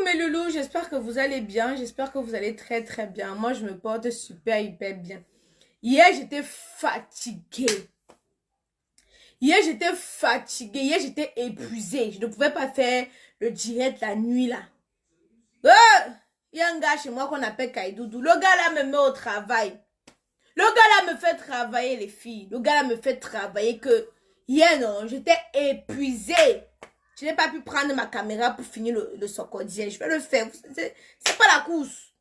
mes loulous, j'espère que vous allez bien, j'espère que vous allez très très bien. Moi, je me porte super hyper bien. Hier, j'étais fatiguée. Hier, j'étais épuisée. Je ne pouvais pas faire le direct la nuit là. Il y a un gars chez moi qu'on appelle Kaidoudou. Le gars là me met au travail. Le gars là me fait travailler les filles. Le gars là me fait travailler que hier, non, j'étais épuisée. Je n'ai pas pu prendre ma caméra pour finir le socodien. Je vais le faire. C'est pas la course.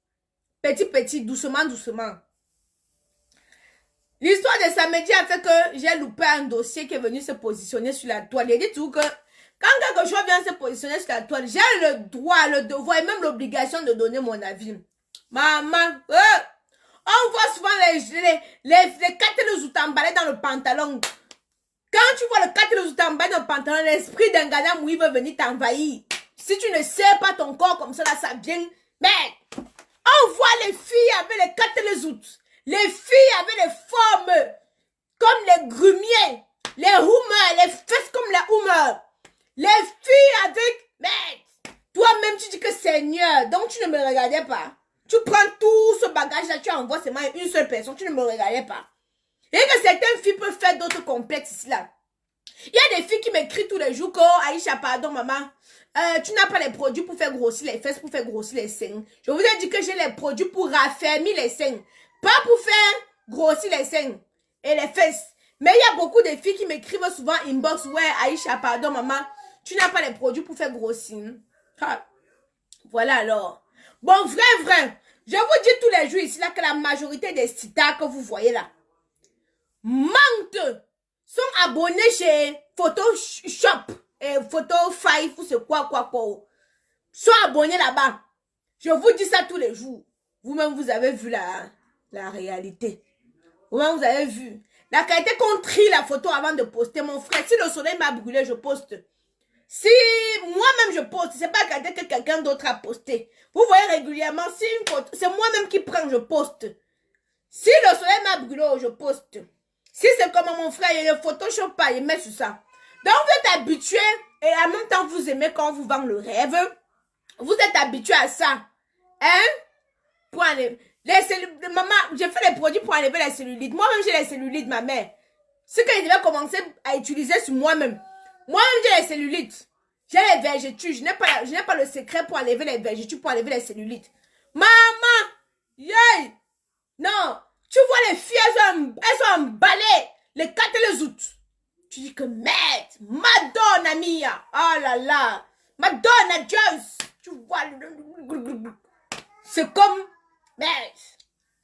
Petit, doucement, doucement. L'histoire de samedi a fait que j'ai loupé un dossier qui est venu se positionner sur la toile. Il dit tout que quand quelque chose vient se positionner sur la toile, j'ai le droit, le devoir et même l'obligation de donner mon avis. Maman, on voit souvent les quatre outamballés dans le pantalon. Quand tu vois le quatre outamballés dans le pantalon, l'esprit d'un Ghana Moui veut venir t'envahir. Si tu ne serres pas ton corps comme ça, là, ça vient. Mais on voit les filles avec les quatre outils. Les filles avec les formes comme les grumiers, les houmeurs, les fesses comme les houmeurs. Les filles avec... Mais toi-même, tu dis que Seigneur, donc tu ne me regardais pas. Tu prends tout ce bagage-là, tu envoies seulement une seule personne, tu ne me regardais pas. Et que certaines filles peuvent faire d'autres complexes ici, là. Il y a des filles qui m'écrivent tous les jours que, oh, Aïcha, pardon, maman, tu n'as pas les produits pour faire grossir les fesses, pour faire grossir les seins. Je vous ai dit que j'ai les produits pour raffermir les seins. Pas pour faire grossir les seins et les fesses. Mais il y a beaucoup de filles qui m'écrivent souvent inbox, ouais, Aïcha, pardon, maman, tu n'as pas les produits pour faire grossir. Ah. Voilà alors. Bon, vrai, je vous dis tous les jours ici là que la majorité des sites que vous voyez là, mentent, sont abonnés chez Photoshop et Photo5 ou c'est quoi. Sont abonnés là-bas. Je vous dis ça tous les jours. Vous-même, vous avez vu la réalité. Vous-même, vous avez vu. La qualité qu'on trie la photo avant de poster. Mon frère, si le soleil m'a brûlé, je poste. Si moi-même je poste, c'est pas la qualité que quelqu'un d'autre a posté. Vous voyez régulièrement, si une photo, c'est moi-même qui prends, je poste. Si le soleil m'a brûlé, je poste. Si c'est comme mon frère, il ne Photoshop pas, il met sur ça. Donc vous êtes habitué et en même temps vous aimez quand on vous vend le rêve. Vous êtes habitué à ça. Hein? Pour enlever. Maman, j'ai fait les produits pour enlever les cellulites. Moi-même, j'ai les cellulites, ma mère. Ce que je devais commencer à utiliser sur moi-même. Moi-même, j'ai les cellulites. J'ai les vergetures. Je n'ai pas le secret pour enlever les vergetures, pour enlever les cellulites. Maman! Yeah! Non! Tu vois les filles, elles sont emballées. Les 4 et les août. Tu dis que merde! Madonna mia! Oh là là! Madonna Joyce! Tu vois, c'est comme... Merde!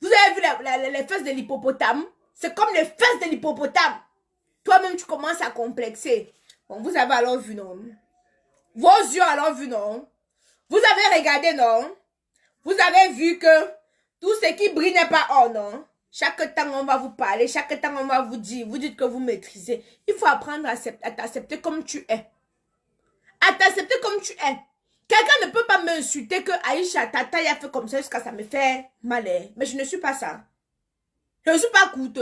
Vous avez vu les fesses de l'hippopotame? C'est comme les fesses de l'hippopotame. Toi-même, tu commences à complexer. Bon, vous avez alors vu, non? Vos yeux alors vu, non? Vous avez regardé, non? Vous avez vu que tout ce qui brille n'est pas or, non? Chaque temps, on va vous parler. Chaque temps, on va vous dire. Vous dites que vous maîtrisez. Il faut apprendre à t'accepter comme tu es. À t'accepter comme tu es. Quelqu'un ne peut pas m'insulter que Aïcha, ta taille a fait comme ça jusqu'à ça me fait mal. Mais je ne suis pas ça. Je ne suis pas coûte.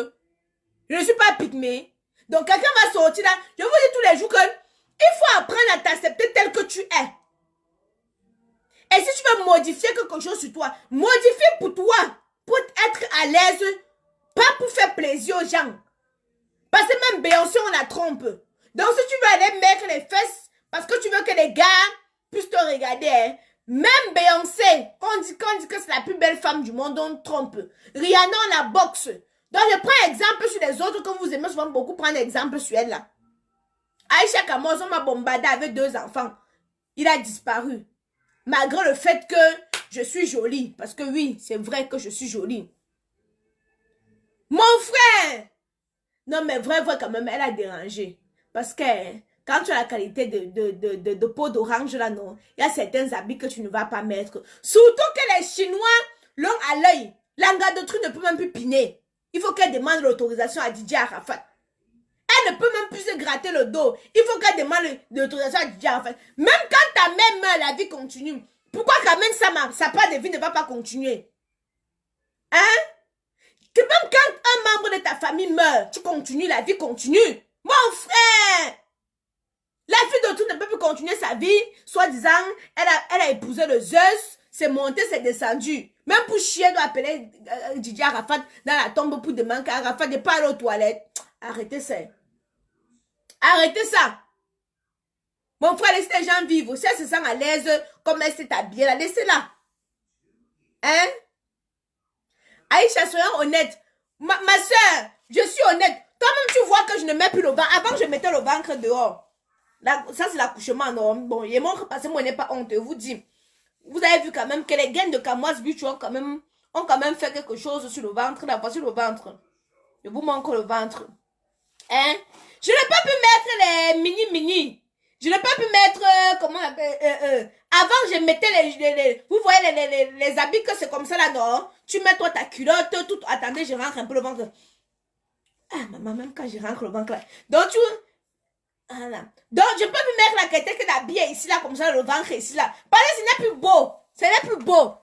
Je ne suis pas pygmée. Donc, quelqu'un va sortir là. Je vous dis tous les jours que il faut apprendre à t'accepter tel que tu es. Et si tu veux modifier quelque chose sur toi, modifie pour toi. Pour être à l'aise. Pas pour faire plaisir aux gens. Parce que même Beyoncé, on la trompe. Donc, si tu veux aller mettre les fesses, parce que tu veux que les gars puissent te regarder, hein. Même Beyoncé, on dit que c'est la plus belle femme du monde, on trompe. Rihanna, on la boxe. Donc, je prends exemple sur les autres que vous aimez souvent beaucoup prendre exemple sur elle là. Aïcha Kamoz, on m'a bombardé avec 2 enfants. Il a disparu. Malgré le fait que je suis jolie. Parce que oui, c'est vrai que je suis jolie. Mon frère! Non, mais vrai, quand même, elle a dérangé. Parce que quand tu as la qualité de peau d'orange, là, non, il y a certains habits que tu ne vas pas mettre. Surtout que les Chinois l'ont à l'œil. L'anga de truc ne peut même plus piner. Il faut qu'elle demande l'autorisation à Didier Arafat. Elle ne peut même plus se gratter le dos. Il faut qu'elle demande l'autorisation à Didier Arafat. Même quand ta mère meurt, la vie continue. Pourquoi quand même sa part de vie ne va pas continuer? Hein? Que même quand un membre de ta famille meurt, tu continues, la vie continue. Mon frère! La fille d'autrui ne peut plus continuer sa vie, soi-disant, elle a épousé le Zeus, c'est monté, c'est descendu. Même pour chier, elle doit appeler Didier Arafat dans la tombe pour demander qu'Arafat Arafat n'est pas allé aux toilettes. Arrêtez ça. Arrêtez ça. Mon frère, laissez les gens vivre. Si elle se sent à l'aise, comme elle s'est habillée, la laissez-la. Hein? Aïcha, soyons honnêtes. Ma soeur, je suis honnête. Toi-même, tu vois que je ne mets plus le ventre. Avant, je mettais le ventre dehors. Là, ça, c'est l'accouchement, non? Bon, il montre parce que moi, n'est pas honte. Je vous dis. Vous avez vu quand même que les gaines de Camoise Beach ont quand même fait quelque chose sur le ventre. Là, voici le ventre. Je vous montre le ventre. Hein? Je n'ai pas pu mettre les mini-mini. Je n'ai pas pu mettre, comment on appelle, avant, je mettais vous voyez les habits que c'est comme ça là, non? Tu mets toi ta culotte, tout, attendez, je rentre un peu le ventre. Ah, maman, même quand je rentre le ventre là. Donc, voilà. Donc, je peux plus mettre la quête que d'habiller ici là, comme ça, le ventre ici là. Parce que ce n'est plus beau. Ce n'est plus beau.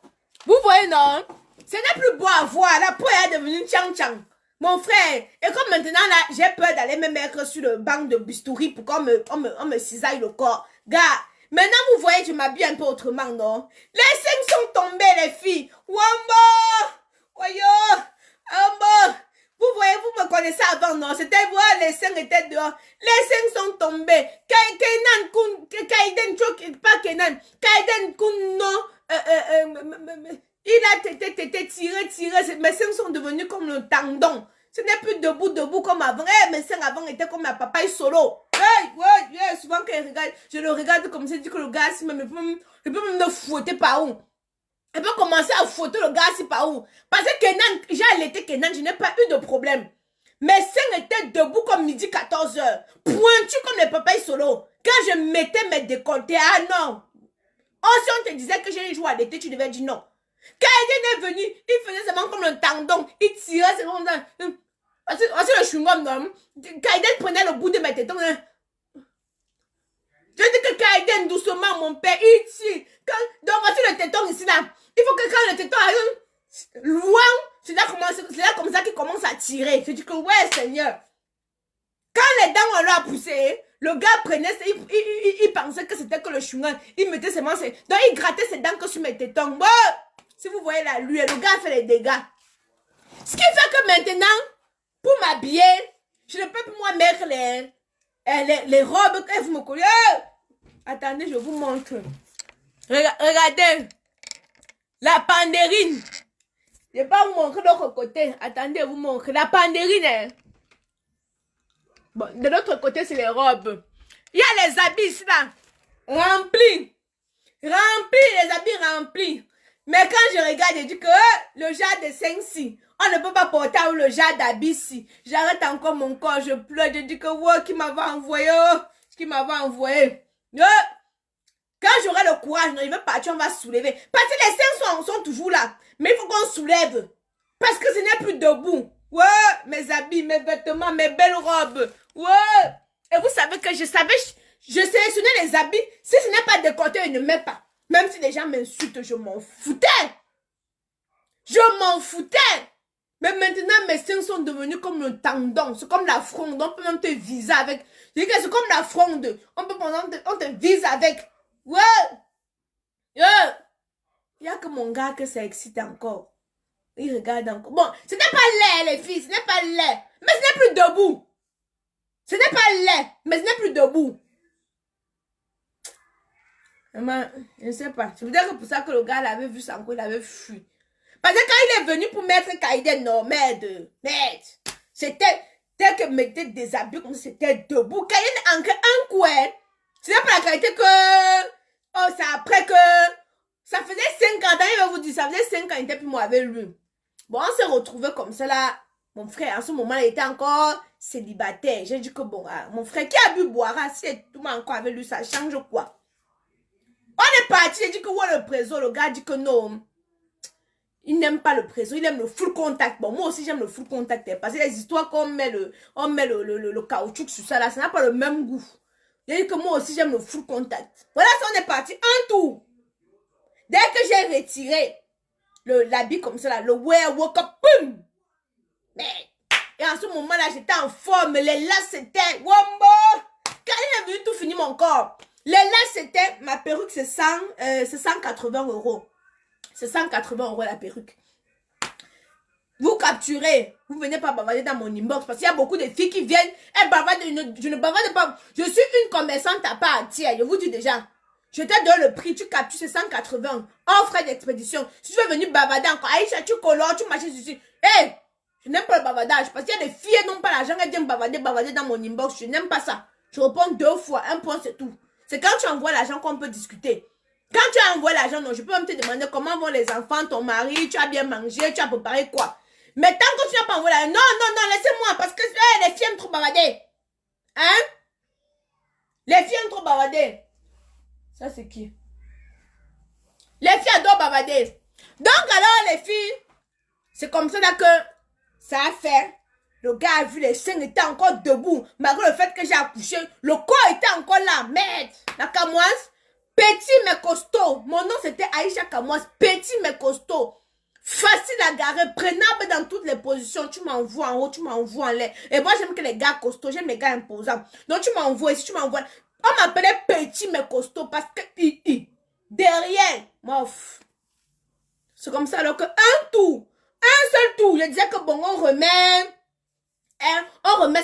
Vous voyez, non? Ce n'est plus beau à voir. La peau est devenue tchang-tchang. Mon frère, et comme maintenant là, j'ai peur d'aller me mettre sur le banc de bistouri pour qu'on me cisaille le corps. Gars, maintenant vous voyez, je m'habille un peu autrement, non? Les seins sont tombés, les filles. Wamba! Voyons! Wamba! Vous voyez, vous me connaissez avant, non? C'était voir, les seins étaient dehors. Les seins sont tombés. Kaiden Kun, non. Il a été tiré. Mes seins sont devenus comme le tendon. Ce n'est plus debout comme avant. Mes seins avant étaient comme la papaye solo. Ouais, souvent quand je le regarde comme ça, je dis que le gars, il peut même me fouetter par où. Il peut commencer à fouetter le gars, si par où. Parce que Kenan, j'ai allaité Kenan, je n'ai pas eu de problème. Mes seins étaient debout comme midi 14h. Pointu comme les papayes solo. Quand je mettais mes décolletés, ah non. Oh, si on te disait que j'ai joué à l'été, tu devais dire non. Quand il est venu, il faisait seulement comme le tendon. Il tirait, c'est comme ça. Parce que le chewing-gum, non. Kaiden prenait le bout de mes tétons. Je dis que Kaiden, doucement, mon père, il tire. Donc, voici le téton ici, là. Il faut que quand le téton arrive loin, c'est là comme ça qu'il commence à tirer. Je dis que, ouais, Seigneur. Quand les dents, on l'a poussé, le gars prenait, il pensait que c'était que le chewing-gum. Il mettait ses mains, donc il grattait ses dents que sur mes tétons. Bon, si vous voyez là, lui, le gars a fait les dégâts. Ce qui fait que maintenant, pour m'habiller, je ne peux plus moi mettre les robes que vous me collez. Attendez, je vous montre. Regardez. La pandérine. Je ne vais pas vous montrer de l'autre côté. Attendez, je vous montre. La pandérine. Hein. Bon, de l'autre côté, c'est les robes. Il y a les habits ici là. Remplis. Les habits remplis. Mais quand je regarde, je dis que le genre de 5-6, on ne peut pas porter le genre d'habit ici. J'arrête encore mon corps, je pleure, je dis que ouais, qui m'avait envoyé, Quand j'aurai le courage, non, il veut partir, on va soulever. Parce que les seins sont toujours là. Mais il faut qu'on soulève. Parce que ce n'est plus debout. Ouais, mes habits, mes vêtements, mes belles robes. Ouais. Et vous savez que je sélectionnais les habits. Si ce n'est pas décolleté, je ne mets pas. Même si les gens m'insultent, je m'en foutais. Mais maintenant, mes seins sont devenus comme le tendon. C'est comme la fronde. On peut même te viser avec. C'est comme la fronde. On te vise avec. Ouais. Il n'y a que mon gars que ça excite encore. Il regarde encore. Bon, ce n'est pas laid, les filles. Ce n'est pas laid. Mais ce n'est plus debout. Ce n'est pas laid. Mais ce n'est plus debout. Maman, je ne sais pas. Je veux dire que pour ça que le gars l'avait vu ça encore, il avait fui. Parce que quand il est venu pour mettre Kaiden, non, merde. C'était tel que mettait des habits comme c'était debout. Kaiden encore un coin. Ce n'est pas la qualité que. Oh, c'est après que. Ça faisait 5 ans, il va vous dire, ça faisait 5 ans, il n'était plus moi avec lui. Bon, on s'est retrouvés comme ça là. Mon frère, en ce moment, il était encore célibataire. J'ai dit que bon, mon frère qui a bu boire, si tout le monde encore avec lui, ça change quoi? On est parti, j'ai dit que ouais, le préso, le gars dit que non. Il n'aime pas le préso, il aime le full contact. Bon, moi aussi j'aime le full contact. Parce que les histoires qu'on met le caoutchouc sur ça là, ça n'a pas le même goût. J'ai dit que moi aussi j'aime le full contact. Voilà, ça on est parti un tour. Dès que j'ai retiré l'habit comme ça là, le wear walk up, boum. Mais, et en ce moment là, j'étais en forme, les lacs c'était, wombo. Quand il est venu tout finir mon corps. Les là, c'était, ma perruque, c'est 180 euros. C'est 180 euros la perruque. Vous capturez, vous venez pas bavarder dans mon inbox parce qu'il y a beaucoup de filles qui viennent, elles bavardent, je ne bavarde pas. Je suis une commerçante à part entière, je vous dis déjà. Je te donne le prix, tu captures, c'est 180. Hors frais d'expédition. Si tu veux venir bavarder encore, Aïcha, tu colores, tu machines ici. Hé, je n'aime pas le bavardage parce qu'il y a des filles, elles n'ont pas l'argent, elles viennent bavarder dans mon inbox. Je n'aime pas ça. Je réponds 2 fois, 1 point, c'est tout. C'est quand tu envoies l'argent qu'on peut discuter. Quand tu as envoyé l'argent, non, je peux même te demander comment vont les enfants, ton mari, tu as bien mangé, tu as préparé quoi. Mais tant que tu n'as pas envoyé l'argent, non, laissez-moi, parce que les filles aiment trop bavarder. Hein? Les filles aiment trop bavarder. Ça, c'est qui? Les filles adorent bavarder. Donc, alors, les filles, c'est comme ça là que ça a fait. Le gars a vu les seins étaient encore debout. Malgré le fait que j'ai accouché, le corps était encore là. Merde. La Camoise, petit mais costaud. Mon nom, c'était Aïcha Camoise. Petit mais costaud. Facile à garer, prenable dans toutes les positions. Tu m'envoies en haut, tu m'envoies en l'air. Et moi, j'aime que les gars costauds, j'aime les gars imposants. Donc, tu m'envoies ici, tu m'envoies. On m'appelait petit mais costaud parce que derrière, moi, c'est comme ça alors que un seul tour, je disais que bon, on remet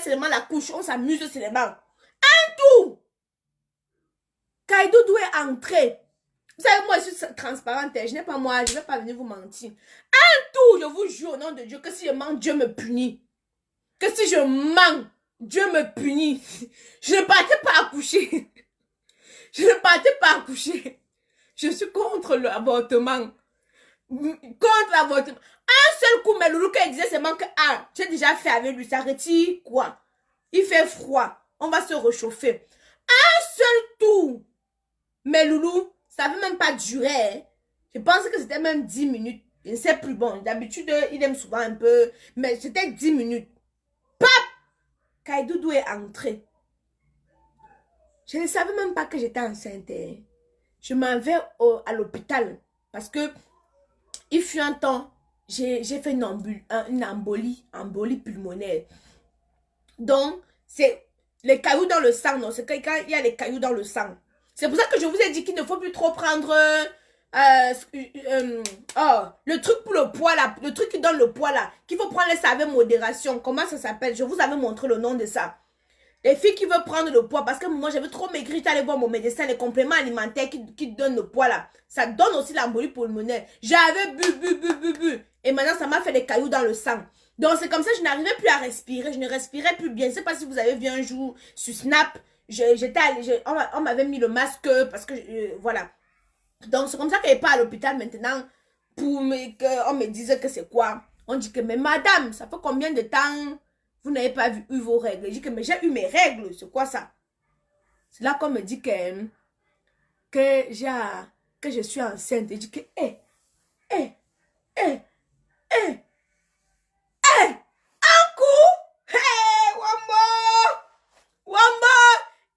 seulement la couche, on s'amuse seulement. Un tour. Kaidoudou est entré. Vous savez, moi, je suis transparente, je n'ai pas moi, je ne vais pas venir vous mentir. Un tour, je vous jure au nom de Dieu, que si je mens, Dieu me punit. Que si je mens, Dieu me punit. Je ne partais pas accoucher. Je ne partais pas accoucher. Je suis contre l'avortement. Contre l'avortement. Un seul coup, mais Loulou, quand il disait seulement que, j'ai déjà fait avec lui, ça retire quoi? Il fait froid. On va se réchauffer. Un seul tour. Mais Loulou, ça ne veut même pas durer. Hein. Je pense que c'était même 10 minutes. Je ne sais plus. Bon, d'habitude, il aime souvent un peu. Mais c'était 10 minutes. Pap! Kaidoudou est entré. Je ne savais même pas que j'étais enceinte. Hein. Je m'en vais à l'hôpital. Parce que, il fut un temps, j'ai fait une embolie pulmonaire. Donc, c'est les cailloux dans le sang. Non, c'est quand il y a les cailloux dans le sang. C'est pour ça que je vous ai dit qu'il ne faut plus trop prendre le truc pour le poids là, le truc qui donne le poids là, qu'il faut prendre ça avec modération. Comment ça s'appelle? Je vous avais montré le nom de ça. Les filles qui veulent prendre le poids, parce que moi j'avais trop maigri, j'allais voir mon médecin, les compléments alimentaires qui donnent le poids là. Ça donne aussi l'embolie pulmonaire. J'avais bu. Et maintenant ça m'a fait des cailloux dans le sang. Donc c'est comme ça, je n'arrivais plus à respirer, je ne respirais plus bien. Je ne sais pas si vous avez vu un jour sur Snap, on m'avait mis le masque parce que, voilà. Donc c'est comme ça qu'elle n'est pas à l'hôpital maintenant pour qu'on me dise que c'est quoi. On dit que, mais madame, ça fait combien de temps vous n'avez pas eu vos règles? Je dis que, mais j'ai eu mes règles, c'est quoi ça? C'est là qu'on me dit que je suis enceinte. Je dis que, un coup, Wamba,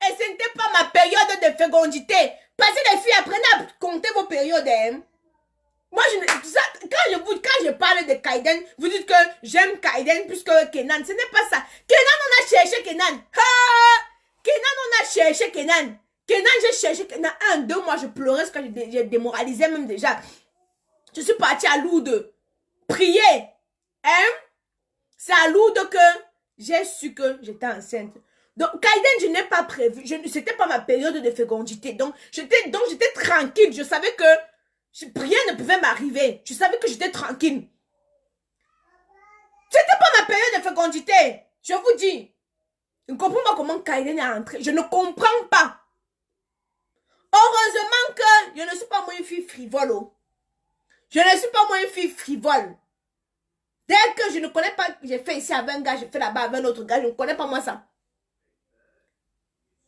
et ce n'était pas ma période de fécondité. Parce que les filles apprennent à compter vos périodes. Hein. Moi, quand je parle de Kaiden, vous dites que j'aime Kaiden plus que Kenan. Ce n'est pas ça. Kenan, on a cherché Kenan. Kenan, on a cherché Kenan. Kenan, j'ai cherché Kenan. 1, 2 mois, je pleurais parce que j'ai démoralisé même déjà. Je suis partie à Lourdes. Prier. Hein? C'est à Lourdes que j'ai su que j'étais enceinte. Donc, Kaiden, je n'ai pas prévu. C'était pas ma période de fécondité. Donc, j'étais tranquille. Je savais que rien ne pouvait m'arriver. Je savais que j'étais tranquille. C'était pas ma période de fécondité. Je vous dis. Je ne comprends pas comment Kaiden est entré. Je ne comprends pas. Heureusement que je ne suis pas moi une fille frivole. Je ne suis pas moi une fille frivole. Dès que je ne connais pas, j'ai fait ici avec un gars, j'ai fait là-bas avec un autre gars, je ne connais pas moi ça.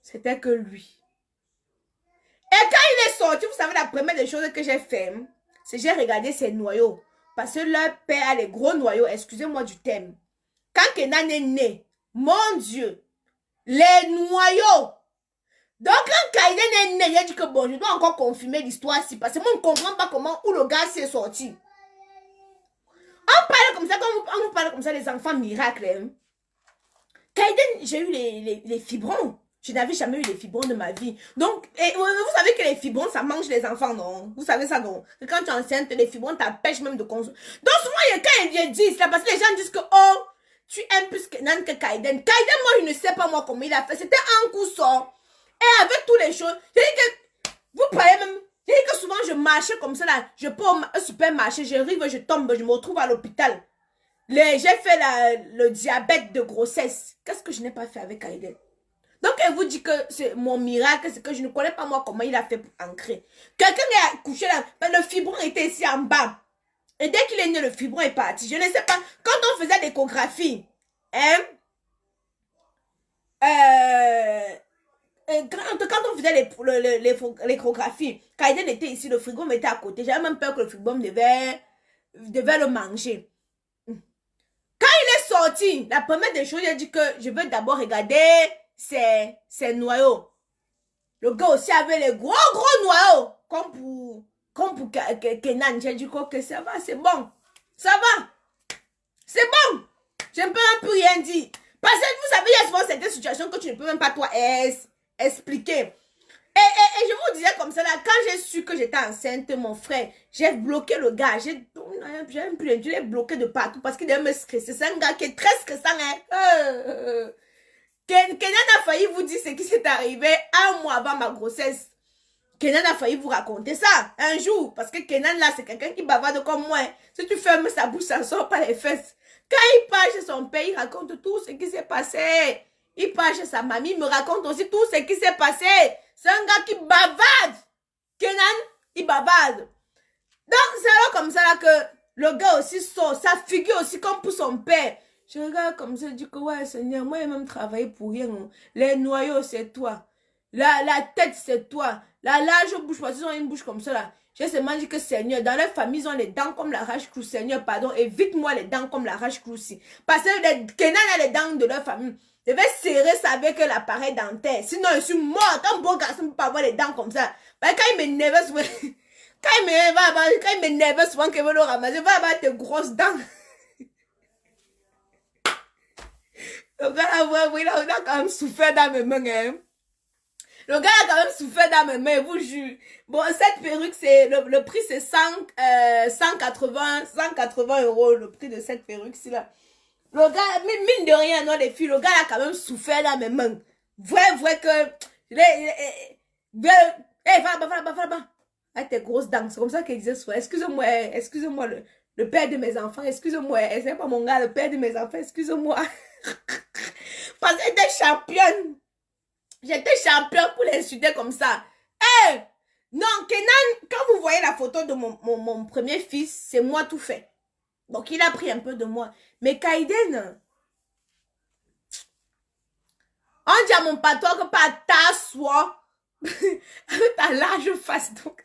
C'était que lui. Et quand il est sorti, vous savez, la première des choses que j'ai fait, c'est que j'ai regardé ses noyaux. Parce que leur père a les gros noyaux, excusez-moi du thème. Quand Kenan est né, mon Dieu, les noyaux. Donc quand Kaiden est né, il a dit que bon, je dois encore confirmer l'histoire ici. Parce que moi, on ne comprend pas comment, où le gars s'est sorti. On parle comme ça, quand on parle comme ça, les enfants miracles. Hein. Kaiden, j'ai eu les fibrons. Je n'avais jamais eu les fibrons de ma vie. Donc, et vous savez que les fibrons, ça mange les enfants, non? Vous savez ça, non? Que quand tu es enceinte, les fibrons t'empêchent même de consommer. Donc, souvent, quand ils disent, là, parce que les gens disent que, oh, tu aimes plus Kenan que Kaiden. Kaiden, moi, je ne sais pas, moi, comment il a fait. C'était un coup sort. Et avec toutes les choses, j'ai dit que, vous parlez même, j'ai dit que souvent, je marchais comme ça, là. Je peux au supermarché, j'arrive, je tombe, je me retrouve à l'hôpital. J'ai fait le diabète de grossesse. Qu'est-ce que je n'ai pas fait avec Kaiden? Donc, elle vous dit que c'est mon miracle, c'est que je ne connais pas moi comment il a fait pour ancrer. Quelqu'un est couché là, mais le fibron était ici en bas. Et dès qu'il est né, le fibron est parti. Je ne sais pas, quand on faisait l'échographie, hein, quand on faisait l'échographie, quand il était ici, le frigo était à côté. J'avais même peur que le frigo devait le manger. Quand il est sorti, la première des choses, il a dit que je veux d'abord regarder ses noyaux. Le gars aussi avait les gros noyaux. Comme pour Kenan. J'ai dit que ça va, c'est bon. Ça va. C'est bon. Je ne peux même plus rien dire. Parce que vous savez, il y a souvent certaines situations que tu ne peux même pas toi expliquer. Et je vous disais comme ça, là, quand j'ai su que j'étais enceinte, mon frère, j'ai bloqué le gars. Je l'ai bloqué de partout parce qu'il devait me stresser. C'est un gars qui est très stressant. Hein. Kenan a failli vous dire ce qui s'est arrivé un mois avant ma grossesse. Kenan a failli vous raconter ça un jour. Parce que Kenan, là, c'est quelqu'un qui bavarde comme moi. Si tu fermes sa bouche, ça ne sort pas les fesses. Quand il part chez son père, il raconte tout ce qui s'est passé. Il part chez sa mamie, il me raconte aussi tout ce qui s'est passé. C'est un gars qui bavarde. Kenan, il bavarde. Donc, c'est alors comme ça là, que le gars aussi sort. Sa figure aussi comme pour son père. Je regarde comme ça, je dis que ouais, Seigneur, moi, j'ai même travaillé pour rien. Hein. Les noyaux, c'est toi. La tête, c'est toi. La large bouche, parce qu'ils ont une bouche comme ça, là. J'ai seulement dit que Seigneur, dans leur famille, ils ont les dents comme la rage clou. Seigneur, pardon, évite-moi les dents comme la rage clou aussi. Parce que Kenan a les dents de leur famille. Je vais serrer ça avec l'appareil dentaire. Sinon, je suis morte. Un beau garçon ne peut pas avoir les dents comme ça. Mais quand il m'énerve souvent, quand il m'énerve souvent qu'il veut le ramasser, va avoir tes grosses dents. Le gars là, il a quand même souffert dans mes mains. Hein. Le gars a quand même souffert dans mes mains, je vous jure. Bon, cette perruque, c'est le prix, c'est 180 €, le prix de cette perruque-ci là. Le gars, mine de rien, non, les filles, le gars a quand même souffert dans mes mains. Vrai que... va. Avec tes grosses dents. C'est comme ça qu'il disait souvent. Excusez-moi, le père de mes enfants. Excusez-moi. C'est pas mon gars, le père de mes enfants. Excusez-moi. Parce que j'étais championne. J'étais championne pour l'insulter comme ça. Hey! Non, Kenan, quand vous voyez la photo de mon premier fils, c'est moi tout fait. Donc, il a pris un peu de moi. Mais Kaiden, on dit à mon patron que pas t'assois avec ta large face. Donc,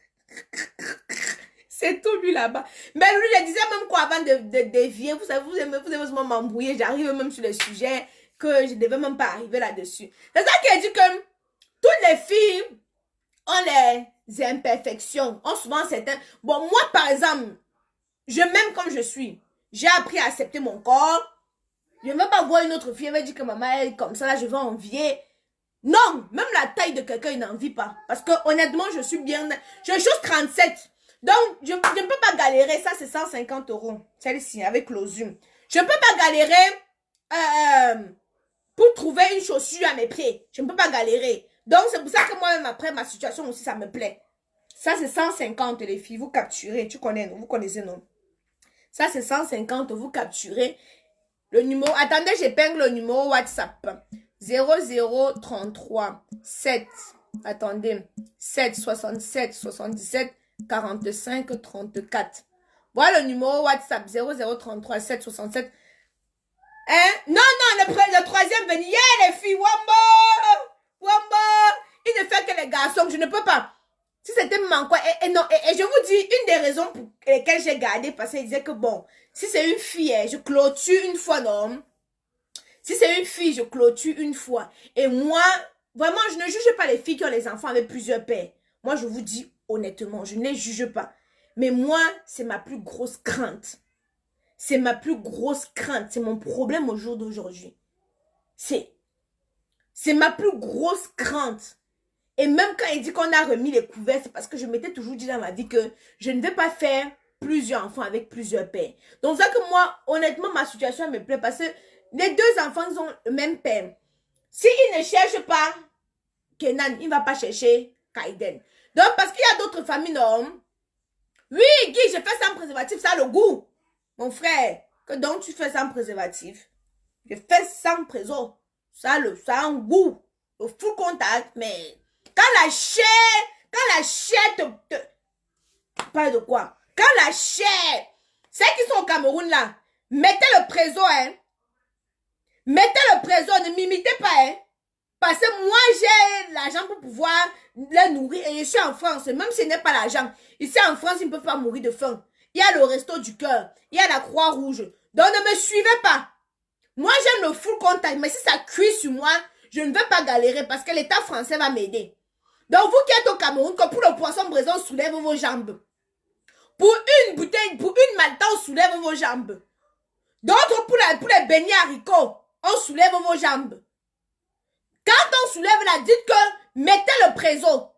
c'est tout lui là-bas. Mais lui, je disais même quoi avant de dévier. Vous savez, vous aimez souvent m'embrouiller. J'arrive même sur les sujets que je ne devais même pas arriver là-dessus. C'est ça qui a dit que toutes les filles ont les imperfections. Ont souvent certains... Bon, moi, par exemple, je m'aime comme je suis. J'ai appris à accepter mon corps. Je ne veux pas voir une autre fille. Elle va dire que maman est comme ça, là, je vais envier. Non, même la taille de quelqu'un, il n'envie pas. Parce que honnêtement, je suis bien... Je suis 37. Donc, je ne peux pas galérer. Ça, c'est 150 €. Celle-ci, avec l'osum. Je ne peux pas galérer pour trouver une chaussure à mes pieds. Je ne peux pas galérer. Donc, c'est pour ça que moi-même, après ma situation aussi, ça me plaît. Ça, c'est 150, les filles. Vous capturez. Tu connais, non? Vous connaissez, non? Ça, c'est 150. Vous capturez. Le numéro... Attendez, j'épingle le numéro WhatsApp. 0033 7. Attendez. 7 67 77 45 34. Voilà le numéro WhatsApp. 0033 7 67. Hein? Non, le troisième venu. Yeah, les filles. Wamba. Il ne fait que les garçons. Je ne peux pas. Si c'était manquant. Et non, et je vous dis, une des raisons pour lesquelles j'ai gardé, parce qu'il disait que bon, si c'est une fille, je clôture une fois, non? Si c'est une fille, je clôture une fois. Et moi, vraiment, je ne juge pas les filles qui ont les enfants avec plusieurs pères. Moi, je vous dis honnêtement, je ne les juge pas. Mais moi, c'est ma plus grosse crainte. C'est ma plus grosse crainte. C'est mon problème au jour d'aujourd'hui. C'est C'est ma plus grosse crainte. Et même quand il dit qu'on a remis les couverts, c'est parce que je m'étais toujours dit dans ma vie que je ne vais pas faire plusieurs enfants avec plusieurs pères. Donc, c'est que moi, honnêtement, ma situation me plaît parce que les deux enfants, ils ont le même père. S'il ne cherche pas Kenan, il ne va pas chercher Kaiden. Donc, parce qu'il y a d'autres familles, non? Oui, Guy, je fais sans préservatif, ça a le goût. Mon frère, que donc tu fais sans préservatif? Je fais sans préso. Ça a un goût. Le full contact, mais quand la chair parle de quoi? Quand la chair, ceux qui sont au Cameroun là, mettez le préso, hein. Mettez le préso, ne m'imitez pas, hein. Parce que moi, j'ai l'argent pour pouvoir les nourrir. Et je suis en France, même si ce n'est pas l'argent. Ici en France, ils ne peuvent pas mourir de faim. Il y a le resto du cœur. Il y a la Croix-Rouge. Donc, ne me suivez pas. Moi, j'aime le full contact. Mais si ça cuit sur moi, je ne vais pas galérer parce que l'État français va m'aider. Donc, vous qui êtes au Cameroun, comme pour le poisson braison, soulève vos jambes. Pour une bouteille, pour une malta, on soulève vos jambes. D'autres, pour les beignets haricots, on soulève vos jambes. Quand on soulève là, dites que mettez le préso.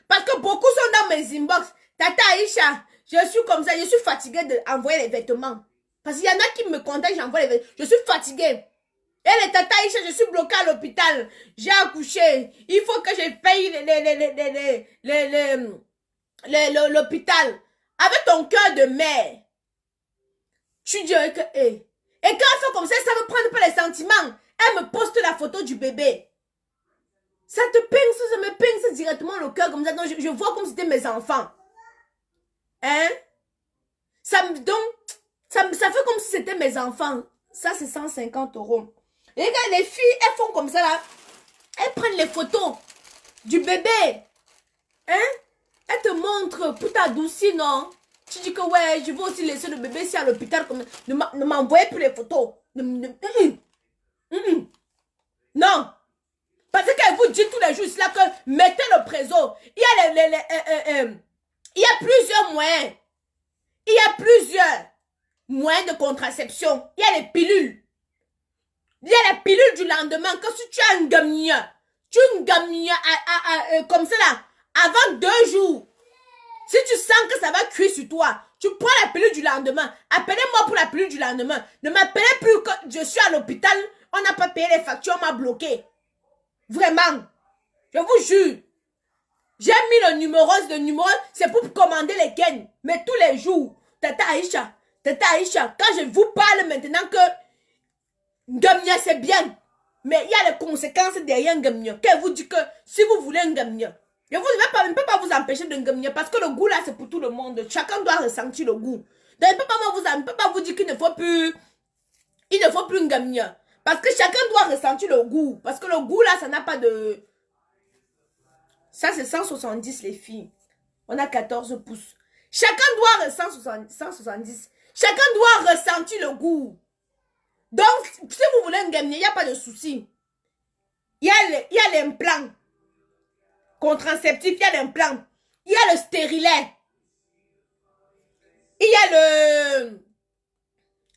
Parce que beaucoup sont dans mes inbox. Tata Aïcha, je suis comme ça, je suis fatiguée d'envoyer les vêtements. Parce qu'il y en a qui me contactent, j'envoie les vêtements. Je suis fatiguée. Et les Tata Aïcha, je suis bloquée à l'hôpital. J'ai accouché. Il faut que je paye l'hôpital. Avec ton cœur de mère. Tu dirais que, Et quand elle fait comme ça me prend pas les sentiments. Elle me poste la photo du bébé. Ça me pince directement le cœur comme ça. Donc, je vois comme si c'était mes enfants. Hein? Ça fait comme si c'était mes enfants. Ça, c'est 150 €. Et quand les filles, elles font comme ça là. Elles prennent les photos du bébé. Hein? Elles te montrent pour t'adoucir, non? Tu dis que ouais, je veux aussi laisser le bébé ici à l'hôpital. Ne m'envoyez plus les photos. Non. Parce qu'elle vous dit tous les jours là que mettez le préso. Il y a plusieurs moyens. Il y a plusieurs moyens de contraception. Il y a les pilules. Il y a la pilule du lendemain. Que si tu as une gamia, comme ça là, avant 2 jours. Si tu sens que ça va cuire sur toi, tu prends la pilule du lendemain. Appelez-moi pour la pilule du lendemain. Ne m'appelez plus que je suis à l'hôpital. On n'a pas payé les factures, on m'a bloqué. Vraiment. Je vous jure. J'ai mis le numéro, c'est pour commander les gains. Mais tous les jours. Tata Aïcha, quand je vous parle maintenant que Ngamia c'est bien. Mais il y a les conséquences derrière Ngamia. Qu'elle vous dit que si vous voulez Ngamia, je ne peux pas vous empêcher de Ngamia parce que le goût là c'est pour tout le monde. Chacun doit ressentir le goût. Donc je ne peux pas vous dire qu'il ne faut plus Ngamia. Parce que chacun doit ressentir le goût. Parce que le goût là, ça n'a pas de... Ça c'est 170 les filles. On a 14 pouces. Chacun doit ressentir 170. Chacun doit ressentir le goût. Donc, si vous voulez un gamin, il n'y a pas de souci. Il y a l'implant. Contraceptif, il y a l'implant. Il y a le stérilet. Il y a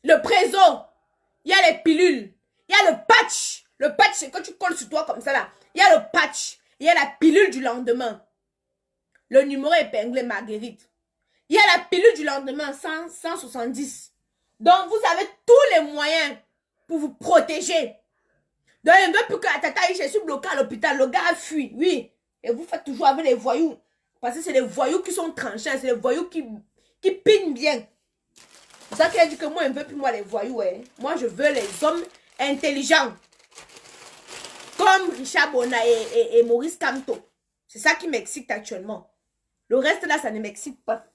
le préso. Il y a les pilules. Il y a le patch. Le patch, c'est quand tu colles sur toi comme ça là. Il y a le patch. Il y a la pilule du lendemain. Le numéro épinglé Marguerite. Il y a la pilule du lendemain, 170. Donc, vous avez tous les moyens pour vous protéger. Donc, il ne veut plus que Tata Aïcha, je suis bloqué à l'hôpital. Le gars a fui, oui. Et vous faites toujours avec les voyous. Parce que c'est les voyous qui sont tranchants. C'est les voyous qui pinent bien. C'est ça qu'elle dit que moi, je ne veux plus moi les voyous. Hein. Moi, je veux les hommes intelligents. Comme Richard Bona et Maurice Kamto. C'est ça qui m'excite actuellement. Le reste là, ça ne m'excite pas.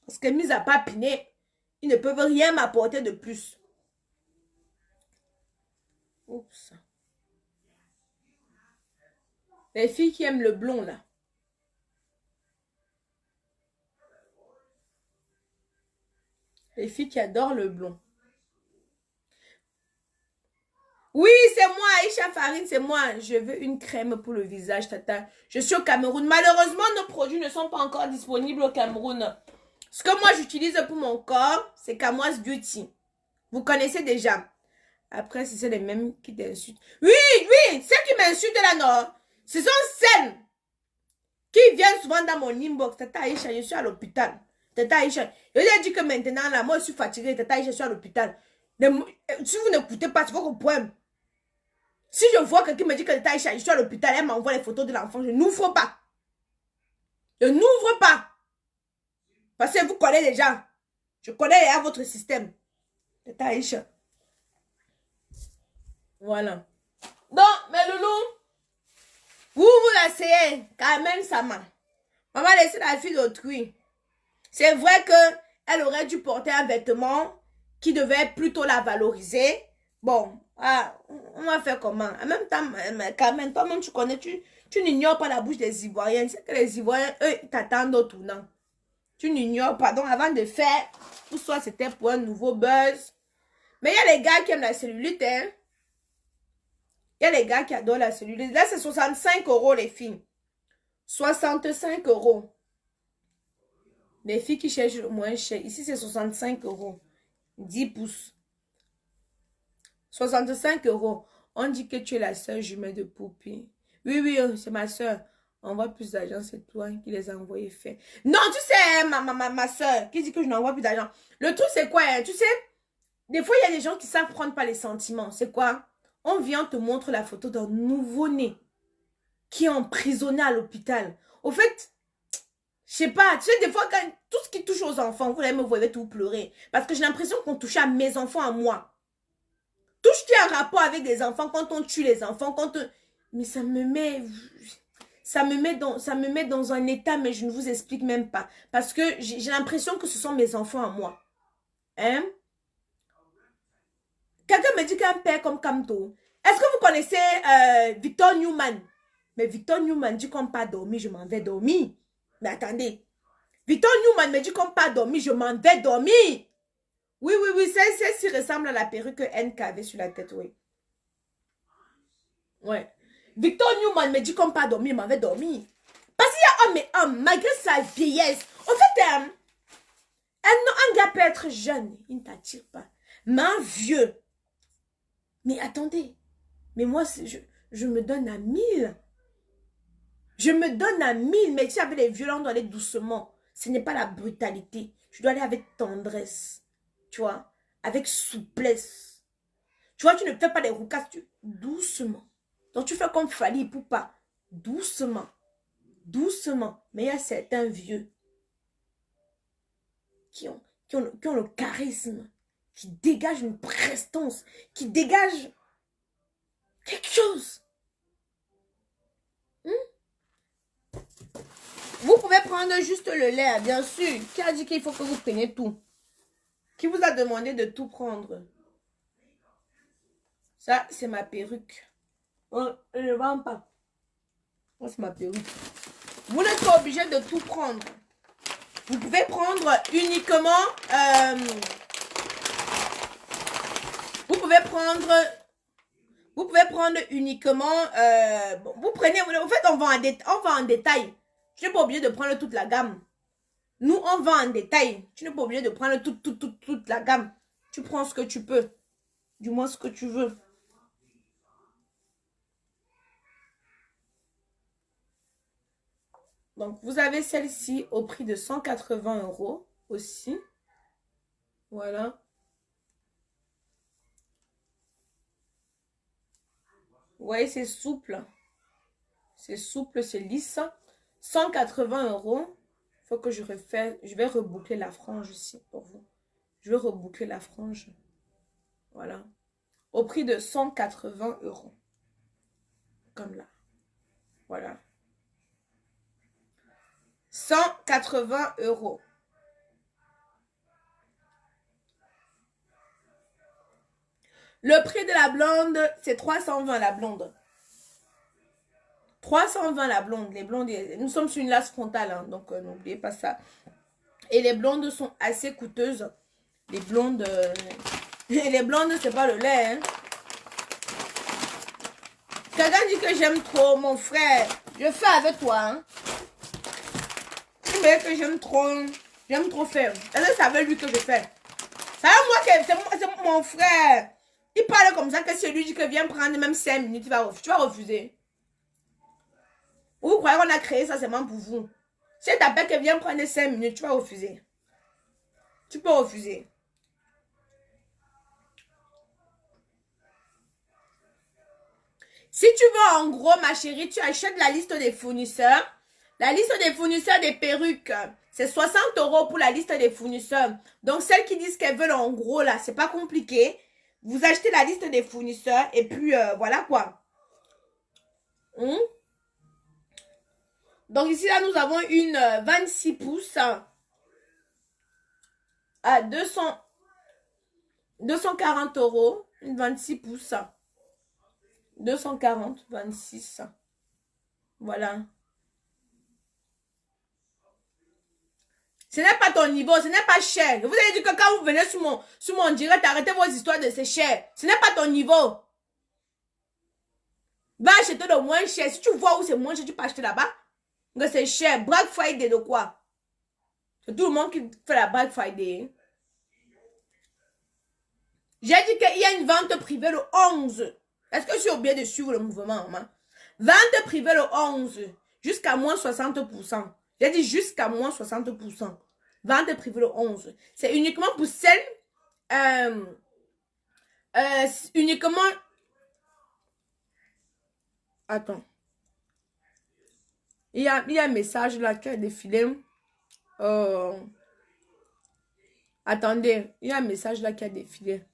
Parce que mis à part Pinet, ils ne peuvent rien m'apporter de plus. Oups. Les filles qui aiment le blond là. Les filles qui adorent le blond. Oui, c'est moi, Aïcha Farine, c'est moi. Je veux une crème pour le visage, tata. Je suis au Cameroun. Malheureusement, nos produits ne sont pas encore disponibles au Cameroun. Ce que moi, j'utilise pour mon corps, c'est Camoise Beauty. Vous connaissez déjà. Après, si c'est les mêmes qui t'insultent. Oui, oui, ceux qui m'insultent là, non. Ce sont celles qui viennent souvent dans mon inbox. Tata Aïcha, je suis à l'hôpital. Tata Aïcha, je lui ai dit que maintenant, là, moi, je suis fatiguée. Tata Aïcha, je suis à l'hôpital. Si vous n'écoutez pas, c'est votre problème. Si je vois quelqu'un me dit que Tata Aïcha, je suis à l'hôpital, elle m'envoie les photos de l'enfant, je n'ouvre pas. Je n'ouvre pas. Parce que vous connaissez les gens. Je connais votre système. Tata Aïcha. Voilà. Donc, mes loulous, vous asseyez. Carmen Sama. Maman laissé la fille d'autrui. C'est vrai qu'elle aurait dû porter un vêtement qui devait plutôt la valoriser. Bon, on va faire comment? En même temps, Carmen, toi-même, tu connais, tu n'ignores pas la bouche des Ivoiriens. C'est que les Ivoiriens, eux, ils t'attendent au tournant. Tu n'ignores pas. Donc, avant de faire, tout ça, c'était pour un nouveau buzz. Mais il y a les gars qui aiment la cellulite, hein. Il y a les gars qui adorent la cellulite. Là, c'est 65 €, les filles. 65 €. Les filles qui cherchent le moins cher. Ici, c'est 65 €. 10 pouces. 65 €. On dit que tu es la soeur jumelle de Poupie. Oui, oui, c'est ma soeur. On envoie plus d'argent, c'est toi qui les a envoyés faire. Non, tu sais, ma soeur qui dit que je n'envoie plus d'argent. Le truc, c'est quoi, hein? Tu sais, des fois, il y a des gens qui savent prendre pas les sentiments. C'est quoi? On vient te montrer la photo d'un nouveau-né qui est emprisonné à l'hôpital. Au fait, je sais pas, tu sais, des fois, quand tout ce qui touche aux enfants, vous allez me voir tout pleurer. Parce que j'ai l'impression qu'on touche à mes enfants, à moi. Tout ce qui a un rapport avec des enfants, quand on tue les enfants, mais ça me met dans un état, mais je ne vous explique même pas. Parce que j'ai l'impression que ce sont mes enfants à moi. Hein? Quelqu'un me dit qu'un père comme Kamto. Est-ce que vous connaissez Victor Newman? Mais Victor Newman dit qu'on pas dormi, je m'en vais dormir. Mais attendez. Victor Newman me dit qu'on pas dormi, je m'en vais dormir. Oui, oui, oui, c'est si ressemble à la perruque que NK avait sur la tête, oui. Ouais. Victor Newman me dit qu'on pas dormi, je m'en vais dormir. Parce qu'il y a homme et homme, malgré sa vieillesse. En fait, un gars peut être jeune, il ne t'attire pas. Mais un vieux. Mais attendez. Mais moi, je me donne à 1000. Je me donne à 1000. Mais si avec les violents, on doit aller doucement. Ce n'est pas la brutalité. Je dois aller avec tendresse. Tu vois? Avec souplesse. Tu vois, tu ne fais pas des roucasses. Doucement. Donc, tu fais comme Fali Poupa. Doucement. Doucement. Mais il y a certains vieux qui ont le charisme, qui dégagent une prestance, qui dégagent quelque chose. Vous pouvez prendre juste le lait, bien sûr. Qui a dit qu'il faut que vous preniez tout? Qui vous a demandé de tout prendre? Ça, c'est ma perruque. Oh, je ne vends pas. Ça, c'est ma perruque. Vous n'êtes pas obligé de tout prendre. Vous pouvez prendre uniquement... vous pouvez prendre uniquement... vous prenez... En fait, on va en détail. Tu n'es pas obligé de prendre toute la gamme. Nous, on vend en détail. Tu n'es pas obligé de prendre toute la gamme. Tu prends ce que tu peux. Du moins ce que tu veux. Donc, vous avez celle-ci au prix de 180 € aussi. Voilà. Vous voyez, c'est souple. C'est souple, c'est lisse. 180 €. Il faut que je vais reboucler la frange ici pour vous. Je vais reboucler la frange. Voilà. Au prix de 180 €. Comme là. Voilà. 180 €. Le prix de la blonde, c'est 320 la blonde. 320 la blonde. Les blondes, nous sommes sur une lace frontale, hein, donc n'oubliez pas ça. Et les blondes sont assez coûteuses. Les blondes, les blondes, c'est pas le lait. Hein. Quelqu'un dit que j'aime trop, mon frère. Je fais avec toi. Hein. Tu me dis que j'aime trop faire. Est-ce que c'est avec lui que je fais? C'est moi, c'est mon frère. Il parle comme ça que si lui dit que viens prendre même 5 minutes, tu vas refuser. Ou vous croyez qu'on a créé ça seulement pour vous? Si elle t'appelle que viens prendre 5 minutes, tu vas refuser. Tu peux refuser. Si tu veux en gros, ma chérie, tu achètes la liste des fournisseurs. La liste des fournisseurs des perruques, c'est 60 € pour la liste des fournisseurs. Donc, celles qui disent qu'elles veulent en gros, là, c'est pas compliqué. Vous achetez la liste des fournisseurs et puis, voilà quoi. Donc, ici, là, nous avons une 26 pouces à 240 €. Une 26 pouces. 240, 26. Voilà. Ce n'est pas ton niveau, ce n'est pas cher. Je vous ai dit que quand vous venez sur mon direct, arrêtez vos histoires de c'est cher. Ce n'est pas ton niveau. Va acheter le moins cher. Si tu vois où c'est moins cher, tu peux acheter là-bas. Que c'est cher. Black Friday de quoi? C'est tout le monde qui fait la Black Friday. J'ai dit qu'il y a une vente privée le 11. Est-ce que je suis obligée de suivre le mouvement, maman? Vente privée le 11. Jusqu'à moins 60%. J'ai dit jusqu'à moins 60%. Vente privée le 11. C'est uniquement pour celles... uniquement... Attends. Il y a un message là qui a défilé. Attendez. Il y a un message là qui a défilé.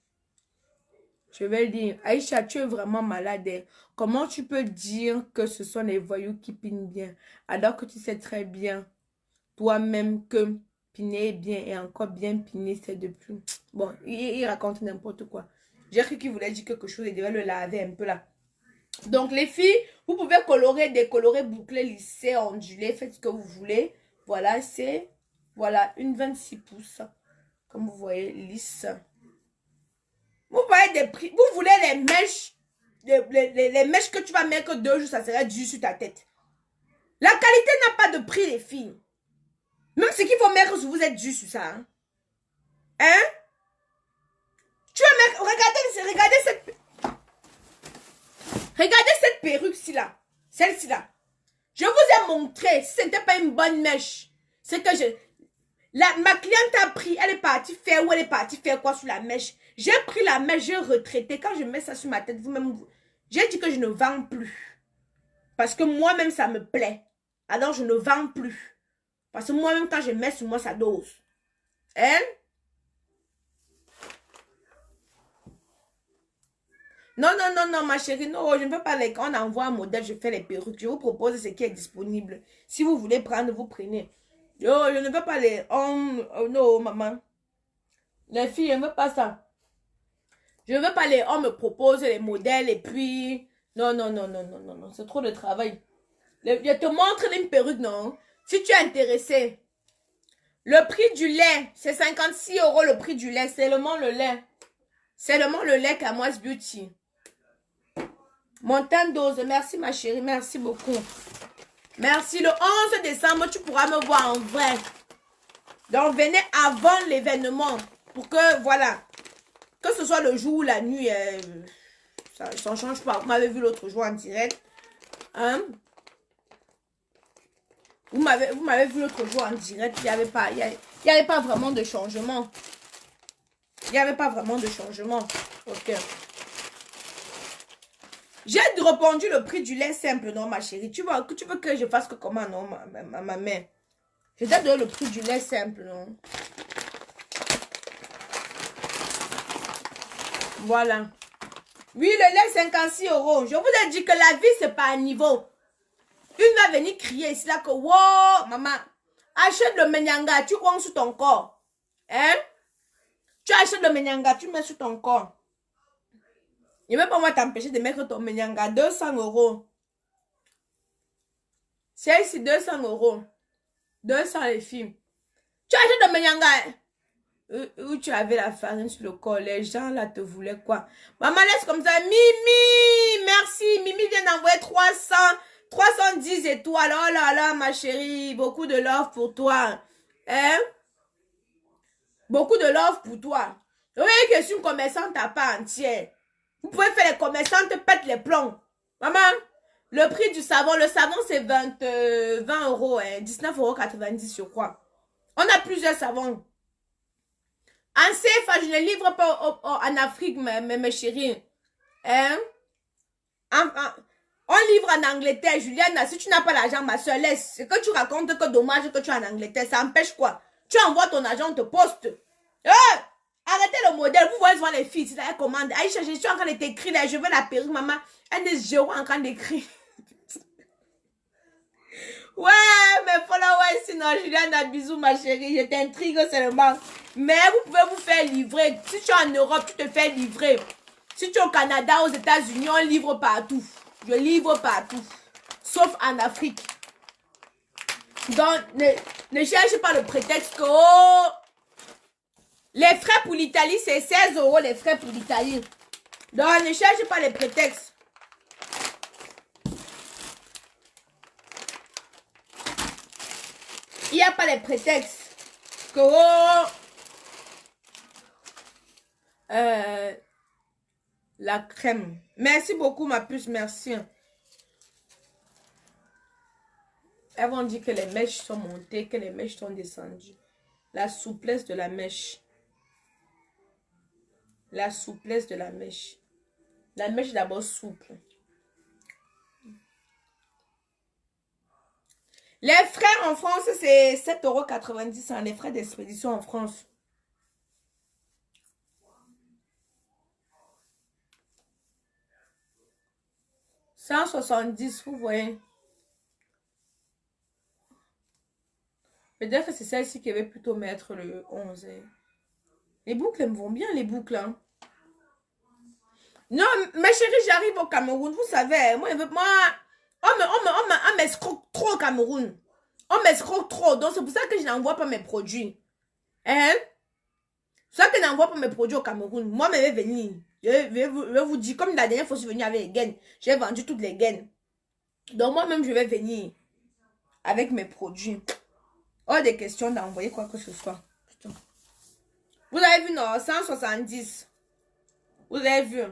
Je vais dire, Aïcha, tu es vraiment malade. Comment tu peux dire que ce sont les voyous qui pinent bien, alors que tu sais très bien toi-même que piner est bien et encore bien piner, c'est de plus. Bon, il raconte n'importe quoi. J'ai cru qu'il voulait dire quelque chose et devait le laver un peu là. Donc, les filles, vous pouvez colorer, décolorer, boucler, lisser, onduler, faites ce que vous voulez. Voilà, c'est, voilà, une 26 pouces. Comme vous voyez, lisse. Vous voyez des prix, vous voulez les mèches, les mèches que tu vas mettre 2 jours, ça sera 10 sur ta tête. La qualité n'a pas de prix, les filles. Même ce qu'il faut mettre, vous êtes dû sur ça. Hein? Tu vas mettre, regardez cette perruque-ci là. Celle-ci là. Je vous ai montré, si ce n'était pas une bonne mèche, c'est que ma cliente a pris, elle est partie faire ou elle est partie faire quoi sur la mèche. J'ai pris la mèche, j'ai retraité. Quand je mets ça sur ma tête, vous-même, j'ai dit que je ne vends plus. Parce que moi-même, ça me plaît. Alors, je ne vends plus. Parce que moi-même, quand je mets sur moi, ça dose. Hein? Non, non, non, non, ma chérie, non, je ne veux pas les... Quand on envoie un modèle, je fais les perruques. Je vous propose ce qui est disponible. Si vous voulez prendre, vous prenez. Yo, je ne veux pas les hommes. Oh, non, maman. Les filles, je ne veux pas ça. Je ne veux pas les hommes me proposent les modèles et puis... Non, non, non, non, non, non, non. C'est trop de travail. Je te montre une perruque, non? Si tu es intéressé. Le prix du lait, c'est 56 € le prix du lait. C'est seulement le lait. C'est seulement le lait Kamoise Beauty. Montagne dose. Merci, ma chérie. Merci beaucoup. Merci. Le 11 décembre, tu pourras me voir en vrai. Donc, venez avant l'événement. Pour que, voilà. Que ce soit le jour ou la nuit. Ça ne change pas. Vous m'avez vu l'autre jour en direct. Hein? Vous m'avez vu l'autre jour en direct. Il n'y avait pas vraiment de changement. Il n'y avait pas vraiment de changement. Ok. J'ai répondu le prix du lait simple, non, ma chérie. Tu veux que je fasse que comment, non, ma mère? Je t'ai donné le prix du lait simple, non? Voilà. Oui, le lait, 56 €. Je vous ai dit que la vie, c'est pas un niveau. Une va venir crier ici là que, wow, maman, achète le menyanga, tu ronges sur ton corps. Hein? Tu achètes le menyanga, tu mets sur ton corps. Je ne vais pas moi t'empêcher de mettre ton menyanga. 200 €. C'est ici 200 €. 200 les filles. Tu achètes le menyanga. Où tu avais la farine sur le corps. Les gens là te voulaient quoi? Maman laisse comme ça. Mimi, merci. Mimi vient d'envoyer 310 étoiles. Oh là là, ma chérie. Beaucoup de love pour toi. Hein? Beaucoup de love pour toi. Oui, que je suis une commerçante à part entière. Vous pouvez faire les commerçantes pètent les plombs. Maman, le prix du savon, le savon c'est 20 euros, hein, 19,90 €, je crois. On a plusieurs savons. En CFA, je ne livre pas en Afrique, mes chéris. Hein? On livre en Angleterre, Juliana. Si tu n'as pas l'argent, ma soeur, laisse. C'est que tu racontes que dommage que tu es en Angleterre. Ça empêche quoi? Tu envoies ton argent, on te poste. Arrêtez le modèle. Vous voyez souvent les filles, c'est la commande. Aïcha, je suis en train de t'écrire là. Je veux la perruque, maman. Elle est zéro en train d'écrire. Ouais, mes followers, sinon, Juliana, bisous, ma chérie. Je t'intrigue seulement. Mais vous pouvez vous faire livrer. Si tu es en Europe, tu te fais livrer. Si tu es au Canada, aux États-Unis, on livre partout. Je livre partout. Sauf en Afrique. Donc, ne cherchez pas le prétexte que... Oh, les frais pour l'Italie, c'est 16 € les frais pour l'Italie. Donc, ne cherchez pas les prétextes. Il n'y a pas les prétextes. Que... Oh, la crème. Merci beaucoup, ma puce. Merci. Elles vont dire que les mèches sont montées, que les mèches sont descendues. La souplesse de la mèche. La souplesse de la mèche. La mèche est d'abord souple. Les frais en France, c'est 7,90 €. Les frais d'expédition en France. « 170, vous voyez. Peut-être que c'est celle-ci qui avait plutôt mettre le 11. Hein. Les boucles, elles me vont bien, les boucles. Hein. Non, ma chérie, j'arrive au Cameroun. Vous savez, moi, on m'escroque trop au Cameroun. On m'escroque trop. Donc, c'est pour ça que je n'envoie pas mes produits. Hein? C'est pour ça que je n'envoie pas mes produits au Cameroun. Moi, je vais venir. Je vais vous dire, comme la dernière fois, je suis venue avec les gaines. J'ai vendu toutes les gaines. Donc, moi-même, je vais venir avec mes produits. Hors des questions d'envoyer quoi que ce soit. Putain. Vous avez vu, non? 170. Vous avez vu?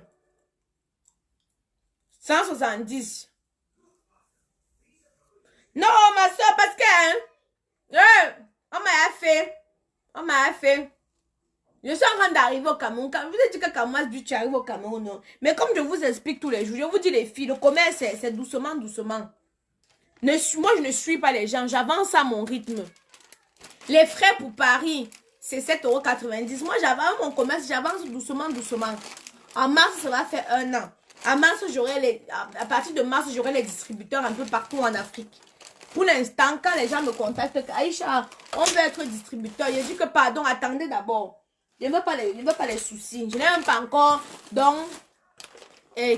170. Non, ma soeur, parce que... Hein, on m'a fait. On m'a fait. Je suis en train d'arriver au Cameroun. Je vous ai dit que Cameroun, tu arrives au Cameroun. Non? Mais comme je vous explique tous les jours, je vous dis les filles, le commerce, c'est doucement, doucement. Moi, je ne suis pas les gens. J'avance à mon rythme. Les frais pour Paris, c'est 7,90 €. Moi, j'avance mon commerce, j'avance doucement, doucement. En mars, ça va faire 1 an. En mars, à partir de mars, j'aurai les distributeurs un peu partout en Afrique. Pour l'instant, quand les gens me contactent, Aïcha, on veut être distributeur. Je dis que pardon, attendez d'abord. Je ne veux pas les soucis. Je n'ai même pas encore. Donc,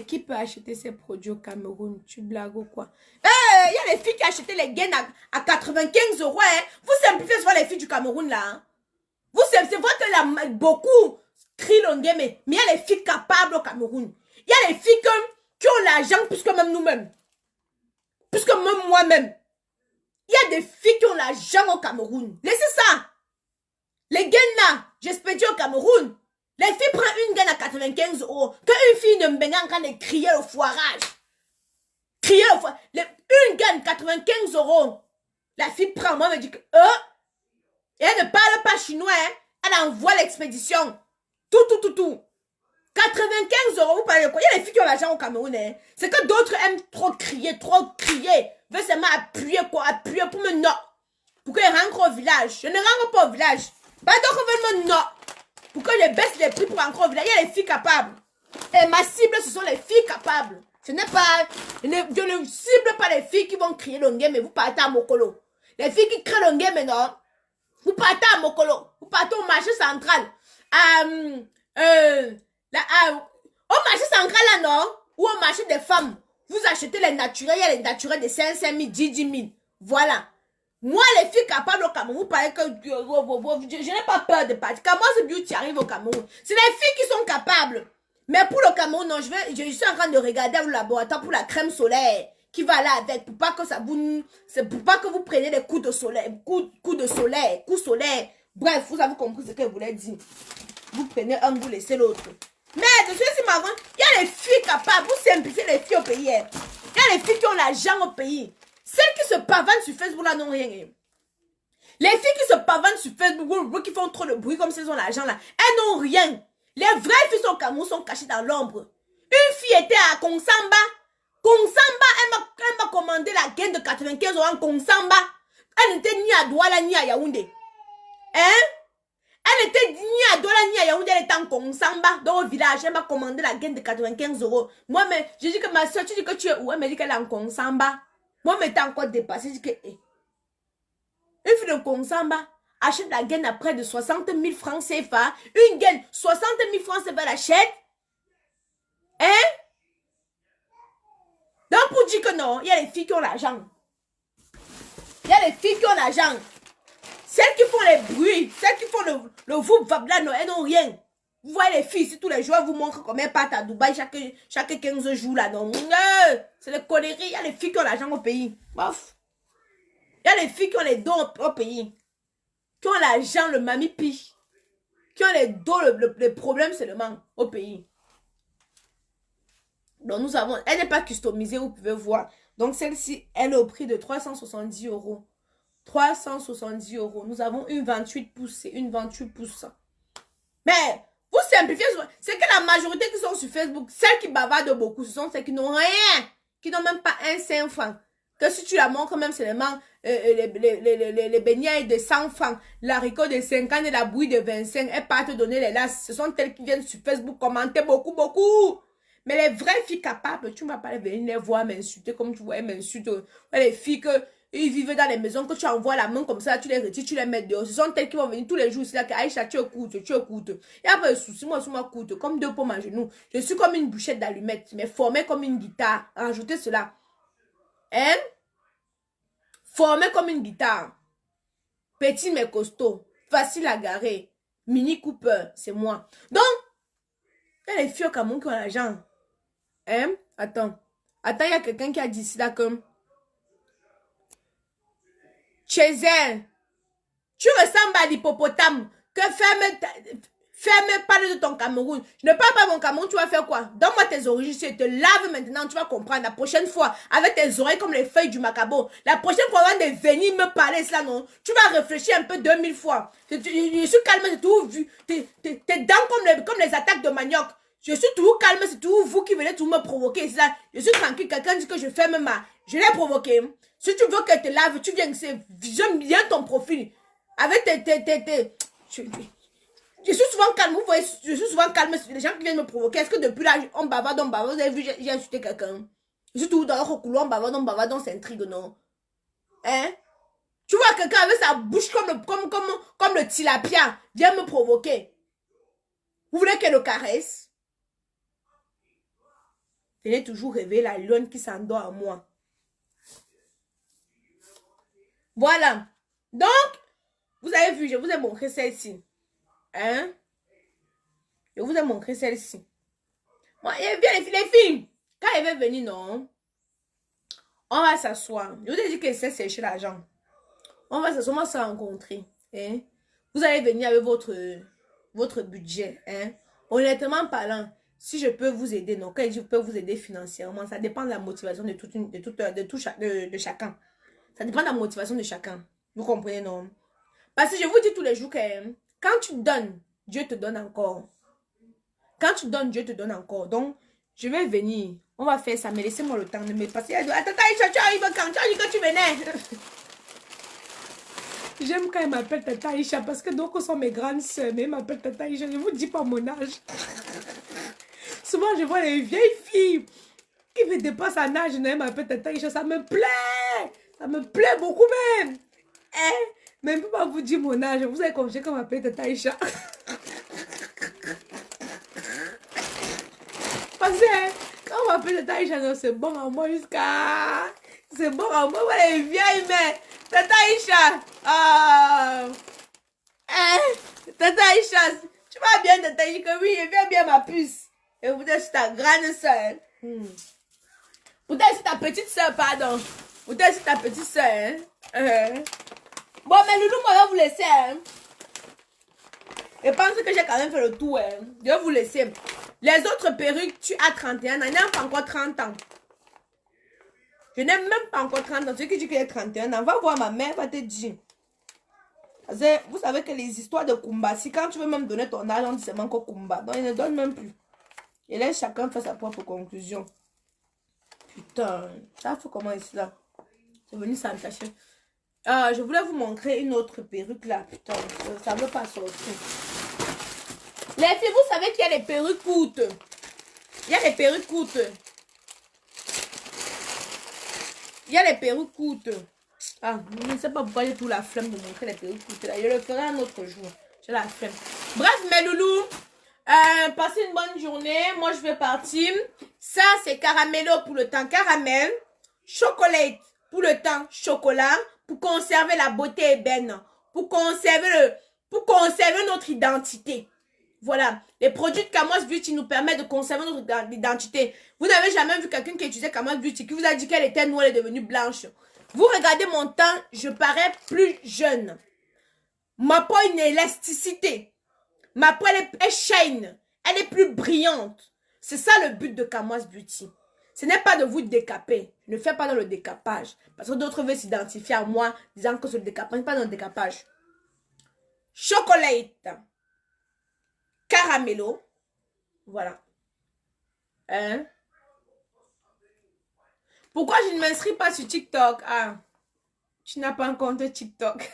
qui peut acheter ces produits au Cameroun? Tu blagues ou quoi? Il y a les filles qui achetaient les gaines à 95 €. Hein. Vous simplifiez souvent les filles du Cameroun là. Hein. Vous simplifiez, c'est vrai que beaucoup crient longuet, mais il y a les filles capables au Cameroun. Il y a les filles qui ont l'argent plus que même nous-mêmes. Plus que même moi-même. Il y a des filles qui ont l'argent au Cameroun. Laissez ça. Les gaines là, j'expédie au Cameroun. Les filles prennent une gaine à 95 €. Qu'une fille de Mbenga en train de crier au foirage. Crier au foirage. Une gaine 95 €. La fille prend, moi, me dit que... Et elle ne parle pas chinois. Hein. Elle envoie l'expédition. Tout. 95 €, vous parlez de quoi? Il y a les filles qui ont l'argent au Cameroun. Hein. C'est que d'autres aiment trop crier. Veut seulement appuyer pour me non. Pour que je rentre au village. Je ne rentre pas au village. Pas d'autres veulent me non. Pour que je baisse les prix pour rentrer au village. Il y a les filles capables. Et ma cible, ce sont les filles capables. Ce n'est pas... Je ne cible pas les filles qui vont crier longuet, mais vous partez à Mokolo. Les filles qui crient longuet, mais non. Vous partez à Mokolo. Vous partez au marché central. Au marché central, là, non? Ou au marché des femmes. Vous achetez les naturels. Il y a les naturels de 5 000, 10 000. Voilà. Moi, les filles capables au Cameroun, vous parlez que... Je n'ai pas peur de partir. Cameroun Beauty arrive au Cameroun. C'est les filles qui sont capables. Mais pour le Cameroun, non, je suis en train de regarder au laboratoire pour la crème solaire qui va là avec, pour pas que ça vous... C'est pour pas que vous preniez des coups de soleil, coups solaires. Bref, vous avez compris ce que je voulais dire. Vous prenez un, vous laissez l'autre. Mais je suis ici, m'arranges. Il y a les filles capables. Vous simplifiez les filles au pays. Il y a les filles qui ont l'argent au pays. Celles qui se pavanent sur Facebook là n'ont rien. Les filles qui se pavanent sur Facebook, qui font trop de bruit comme si elles ont l'argent là, elles n'ont rien. Les vraies filles au Cameroun sont cachées dans l'ombre. Une fille était à Kongsamba. Kongsamba, elle m'a commandé la gaine de 95 € en Kongsamba. Elle n'était ni à Douala ni à Yaoundé. Hein? Elle n'était ni à Douala ni à Yaoundé, elle était en Kongsamba, dans le village. Elle m'a commandé la gaine de 95 €. Moi, mais j'ai dit que ma soeur, tu dis que tu es où? Elle m'a dit qu'elle est en Kongsamba. Moi, mais t'as encore dépassé. J'ai dit que, une fille de Kongsamba achète la gaine à près de 60 000 francs CFA. Une gaine, 60 000 francs CFA, elle achète. Hein? Donc, pour dire que non, il y a les filles qui ont l'argent. Il y a les filles qui ont l'argent. Celles qui font les bruits, celles qui font le voup-vap là, non, elles n'ont rien. Vous voyez les filles, si tous les jours, vous montrent comment elles partent à Dubaï chaque 15 jours là, non. C'est les conneries. Il y a les filles qui ont l'argent au pays. Bof. Il y a les filles qui ont les dons au pays. Qui ont l'argent, le mamipi. Qui ont les dons, le problème seulement au pays. Donc nous avons, elle n'est pas customisée, vous pouvez voir. Donc celle-ci, elle est au prix de 370 €. 370 €. Nous avons une 28 pouces et une 28 pouces. Mais, vous simplifiez, c'est que la majorité qui sont sur Facebook, celles qui bavardent beaucoup, ce sont celles qui n'ont rien, qui n'ont même pas un 5 francs. Que si tu la montres même seulement les beignets de 100 francs, l'haricot de 50 et la bouillie de 25, elles partent te donner les lasses. Ce sont elles qui viennent sur Facebook commenter beaucoup, beaucoup. Mais les vraies filles capables, tu ne vas pas venir les voir m'insulter comme tu vois, m'insulter. Les filles ils vivent dans les maisons, que tu envoies la main comme ça, tu les retires, tu les mets dehors. Ce sont elles qui vont venir tous les jours ici, là, Aïcha, tu écoutes, tu écoutes. Il y a pas de souci, moi, sur ma coûte, comme deux pommes à genoux. Je suis comme une bouchette d'allumettes, mais formée comme une guitare. Rajoutez cela. Hein? Formée comme une guitare. Petit mais costaud. Facile à garer. Mini Cooper, c'est moi. Donc, il y a les filles au Cameroun qui ont l'argent. Hein? Attends, il y a quelqu'un qui a dit ici là comme chez elle, tu ressembles à l'hippopotame. Que ferme parle de ton Cameroun. Je ne parle pas de mon Cameroun, tu vas faire quoi? Donne-moi tes origines, je te lave maintenant, tu vas comprendre. La prochaine fois, avec tes oreilles comme les feuilles du macabo, la prochaine fois, avant de venir me parler cela, non? Tu vas réfléchir un peu 2000 fois. Je suis calme, c'est tout vu. Tes dents comme les attaques de manioc. Je suis toujours calme, c'est toujours vous qui venez tout me provoquer. Là. Je suis tranquille, quelqu'un dit que je ferme ma... Je l'ai provoqué. Si tu veux qu'elle te lave, tu viens, j'aime bien ton profil. Avec je suis souvent calme, vous voyez, je suis souvent calme, les gens qui viennent me provoquer. Est-ce que depuis là, on bavarde, vous avez vu, j'ai insulté quelqu'un? Je suis toujours dans le couloir, on bavarde, on s'intrigue, non? Hein? Tu vois quelqu'un avec sa bouche comme le tilapia, vient me provoquer. Vous voulez qu'elle le caresse? Tenez toujours rêver la lionne qui s'endort en moi. Voilà. Donc, vous avez vu, je vous ai montré celle-ci. Hein? Je vous ai montré celle-ci. Moi, il bien les filles. Quand elle va venir, non? On va s'asseoir. Je vous ai dit qu'elle sait sécher l'argent. On va s'asseoir, on va se rencontrer. Hein? Vous allez venir avec votre budget. Hein? Honnêtement parlant, si je peux vous aider, non, quand je peux vous aider financièrement, ça dépend de la motivation de chacun. Ça dépend de la motivation de chacun. Vous comprenez, non? Parce que je vous dis tous les jours que quand tu donnes, Dieu te donne encore. Quand tu donnes, Dieu te donne encore. Donc, je vais venir. On va faire ça, mais laissez-moi le temps de me passer. Attends, tu arrives quand? Tu as dit que tu venais. J'aime quand elle m'appelle Tata Aïcha parce que donc, sont mes grandes soeurs, mais elle m'appelle Tata Aïcha. Je ne vous dis pas mon âge. Souvent, je vois les vieilles filles qui me dépassent en âge. Elle m'appelle Tata Aïcha. Ça me plaît. Ça me plaît beaucoup même. Hein? Mais je ne peux pas vous dire mon âge. Vous avez compris qu'on m'appelle Tata Aïcha. Parce que quand on m'appelle Tata Aïcha, c'est bon à moi jusqu'à... C'est bon à moi. Ouais, les vieilles, mais... Tata Aïcha. Tata Aïcha. Tu vas bien, Tata Aïcha? Oui, je viens bien ma puce. Et vous êtes ta grande soeur. Vous êtes ta petite soeur, pardon. Vous êtes ta petite soeur. Bon, mais Loulou, moi, je vais vous laisser. Je pense que j'ai quand même fait le tour. Je vais vous laisser. Les autres perruques, tu as 31 ans. Il n'a pas encore 30 ans. Je n'ai même pas encore 30 ans. Celui qui dit qu'il a 31 ans, va voir ma mère, va te dire. Vous savez que les histoires de Kumba, si quand tu veux même donner ton âge, on dit seulement encore Kumba. Donc, il ne donne même plus. Et laisse chacun faire sa propre conclusion. Putain, ça faut comment ici là? C'est venu s'entacher. Je voulais vous montrer une autre perruque là. Putain, ça ne veut pas sortir. Les filles, vous savez qu'il y a des perruques courtes. Il y a des perruques courtes. Il y a les perruques courtes. Ah, je ne sais pas pourquoi j'ai tout la flemme de montrer les perruques courtes là. Je le ferai un autre jour. J'ai la flemme. Bref, mes loulous. Passez une bonne journée. Moi, je vais partir. Ça, c'est caramello pour le temps caramel. Chocolat pour le temps chocolat. Pour conserver la beauté ébène. Pour conserver notre identité. Voilà. Les produits de Kamos Beauty nous permettent de conserver notre identité. Vous n'avez jamais vu quelqu'un qui utilisait Kamos Beauty qui vous a dit qu'elle était noire, elle est devenue blanche. Vous regardez mon teint, je parais plus jeune. Ma peau a une élasticité. Ma peau, elle est shine. Elle est plus brillante. C'est ça le but de Kamos Beauty. Ce n'est pas de vous décaper. Je ne fais pas dans le décapage. Parce que d'autres veulent s'identifier à moi disant que c'est le décapage. Pas dans le décapage. Chocolat. Caramello. Voilà. Hein? Pourquoi je ne m'inscris pas sur TikTok? Ah, tu n'as pas un compte TikTok.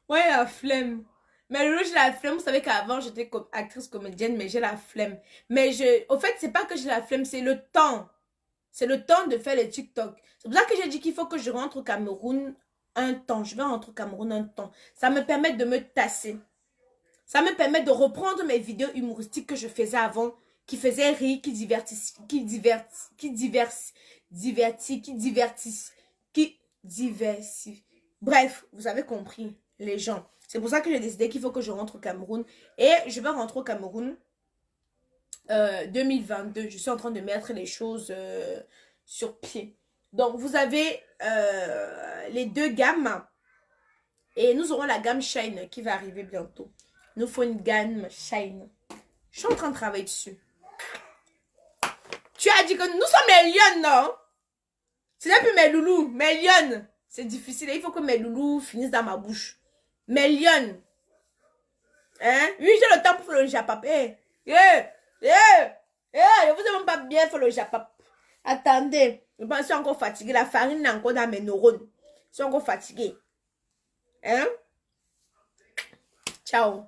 Ouais, la flemme. Mais le j'ai la flemme. Vous savez qu'avant, j'étais actrice comédienne, mais j'ai la flemme. Mais au fait, c'est pas que j'ai la flemme, c'est le temps. C'est le temps de faire les TikTok. C'est pour ça que j'ai dit qu'il faut que je rentre au Cameroun un temps. Je vais rentrer au Cameroun un temps. Ça me permet de me tasser. Ça me permet de reprendre mes vidéos humoristiques que je faisais avant, qui faisaient rire, qui divertissent. Bref, vous avez compris, les gens. C'est pour ça que j'ai décidé qu'il faut que je rentre au Cameroun. Et je vais rentrer au Cameroun 2022. Je suis en train de mettre les choses sur pied. Donc, vous avez les deux gammes. Et nous aurons la gamme Shine qui va arriver bientôt. Il nous faut une gamme Shine. Je suis en train de travailler dessus. Tu as dit que nous sommes les lions, non? Ce n'est plus mes loulous, mes lions. C'est difficile. Il faut que mes loulous finissent dans ma bouche. Mes lions. Hein? Oui, j'ai le temps pour faire le japap. Je vous ai même pas bien fait le japap. Attendez. Je suis encore fatiguée. La farine est encore dans mes neurones. Je suis encore fatiguée. Hein? Ciao.